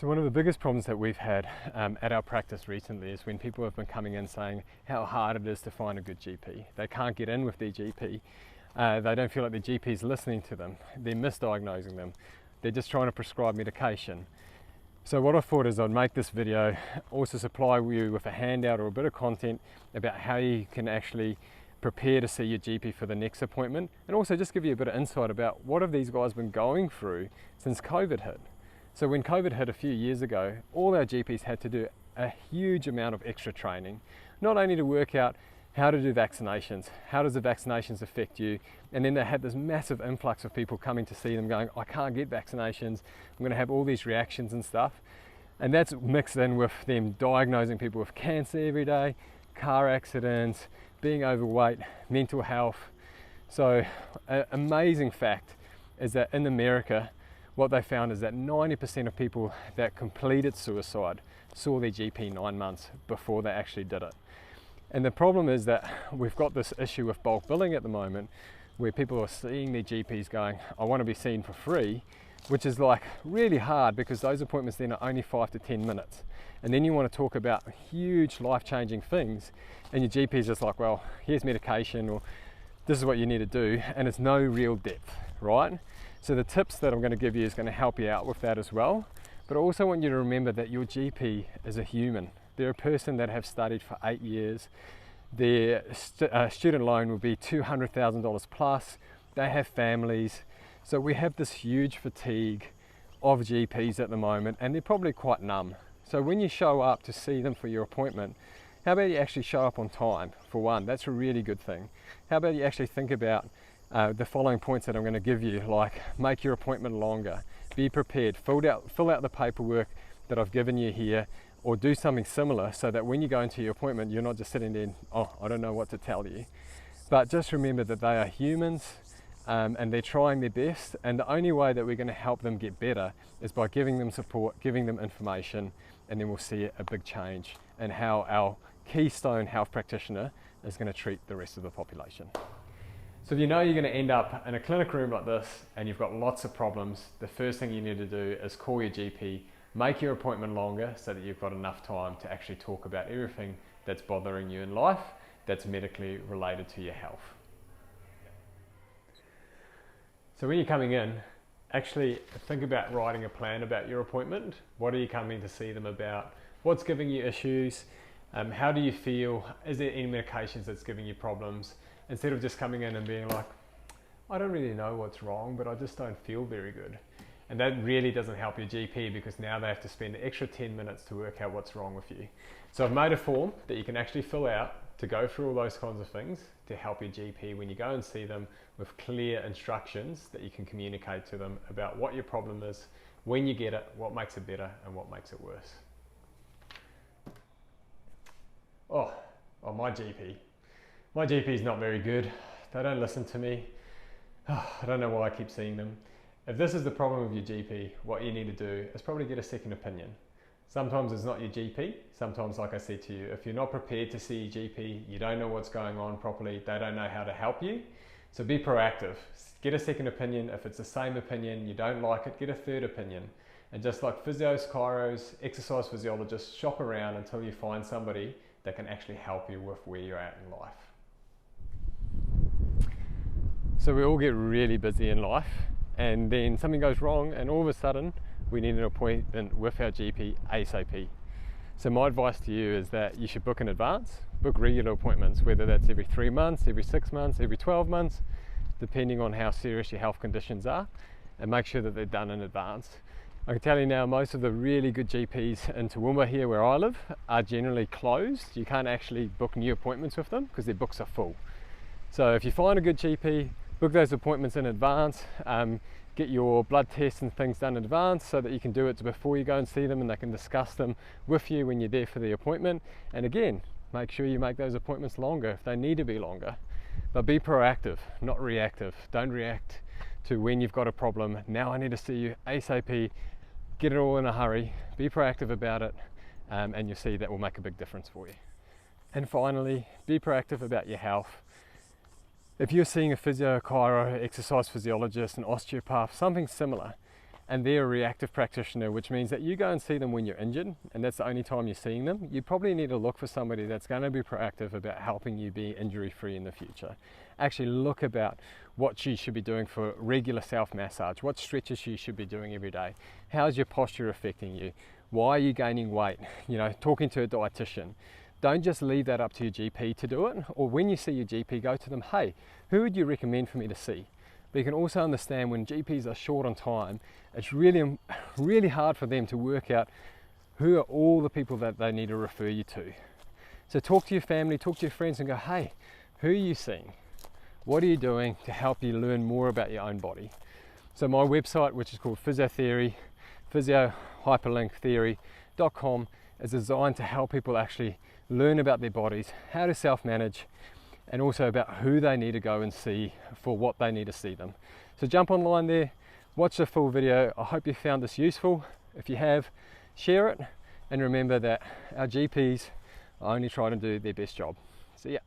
So one of the biggest problems that we've had at our practice recently is when people have been coming in saying how hard it is to find a good GP. They can't get in with their GP. They don't feel like their GP is listening to them. They're misdiagnosing them. They're just trying to prescribe medication. So what I thought is I'd make this video, also supply you with a handout or a bit of content about how you can actually prepare to see your GP for the next appointment, and also just give you a bit of insight about what have these guys been going through since COVID hit. So when COVID hit a few years ago, all our GPs had to do a huge amount of extra training, not only to work out how to do vaccinations, how does the vaccinations affect you, and then they had this massive influx of people coming to see them going, I can't get vaccinations, I'm going to have all these reactions and stuff. And that's mixed in with them diagnosing people with cancer every day, car accidents, being overweight, mental health. So an amazing fact is that in America, what they found is that 90% of people that completed suicide saw their GP 9 months before they actually did it. And the problem is that we've got this issue with bulk billing at the moment where people are seeing their GPs going, I want to be seen for free, which is like really hard because those appointments then are only 5 to 10 minutes. And then you want to talk about huge life-changing things and your GP is just like, well, here's medication or this is what you need to do, and it's no real depth, right? So the tips that I'm going to give you is going to help you out with that as well. But I also want you to remember that your GP is a human. They're a person that have studied for 8 years. Their student loan will be $200,000 plus. They have families. So we have this huge fatigue of GPs at the moment, and they're probably quite numb. So when you show up to see them for your appointment, how about you actually show up on time, for one? That's a really good thing. How about you actually think about the following points that I'm going to give you, like make your appointment longer, be prepared, fill out the paperwork that I've given you here, or do something similar so that when you go into your appointment, you're not just sitting there and, oh, I don't know what to tell you. But just remember that they are humans and they're trying their best, and the only way that we're going to help them get better is by giving them support, giving them information, and then we'll see a big change in how our keystone health practitioner is going to treat the rest of the population. So if you know you're going to end up in a clinic room like this and you've got lots of problems, the first thing you need to do is call your GP, make your appointment longer so that you've got enough time to actually talk about everything that's bothering you in life that's medically related to your health. So when you're coming in, actually think about writing a plan about your appointment. What are you coming to see them about? What's giving you issues? How do you feel? Is there any medications that's giving you problems? Instead of just coming in and being like, I don't really know what's wrong, but I just don't feel very good. And that really doesn't help your GP because now they have to spend an extra 10 minutes to work out what's wrong with you. So I've made a form that you can actually fill out to go through all those kinds of things to help your GP when you go and see them, with clear instructions that you can communicate to them about what your problem is, when you get it, what makes it better and what makes it worse. Oh, my GP. My GP is not very good. They don't listen to me. Oh, I don't know why I keep seeing them. If this is the problem with your GP, what you need to do is probably get a second opinion. Sometimes it's not your GP. Sometimes, like I said to you, if you're not prepared to see your GP, you don't know what's going on properly, they don't know how to help you. So be proactive. Get a second opinion. If it's the same opinion, you don't like it, get a third opinion. And just like physios, chiros, exercise physiologists, shop around until you find somebody that can actually help you with where you're at in life. So we all get really busy in life, and then something goes wrong and all of a sudden we need an appointment with our GP ASAP. So my advice to you is that you should book in advance, book regular appointments, whether that's every 3 months, every 6 months, every 12 months, depending on how serious your health conditions are, and make sure that they're done in advance. I can tell you now, most of the really good GPs in Toowoomba here where I live are generally closed. You can't actually book new appointments with them because their books are full. So if you find a good GP, book those appointments in advance, get your blood tests and things done in advance so that you can do it before you go and see them and they can discuss them with you when you're there for the appointment. And again, make sure you make those appointments longer if they need to be longer. But be proactive, not reactive. Don't react to when you've got a problem. Now I need to see you ASAP. Get it all in a hurry. Be proactive about it, and you'll see that will make a big difference for you. And finally, be proactive about your health. If you're seeing a physio, chiro, exercise physiologist, an osteopath, something similar, and they're a reactive practitioner, which means that you go and see them when you're injured, and that's the only time you're seeing them. You probably need to look for somebody that's going to be proactive about helping you be injury-free in the future. Actually look about what you should be doing for regular self-massage, what stretches you should be doing every day, how's your posture affecting you, why are you gaining weight, you know, talking to a dietitian. Don't just leave that up to your GP to do it, or when you see your GP, go to them, hey, who would you recommend for me to see? But you can also understand when GPs are short on time, it's really hard for them to work out who are all the people that they need to refer you to. So talk to your family, talk to your friends and go, hey, who are you seeing? What are you doing to help you learn more about your own body? So my website, which is called Physio-theory, physio-theory.com, is designed to help people actually learn about their bodies, how to self-manage, and also about who they need to go and see for what they need to see them. So jump online there, watch the full video. I hope you found this useful. If you have, share it, and remember that our GPs are only trying to do their best job. See ya.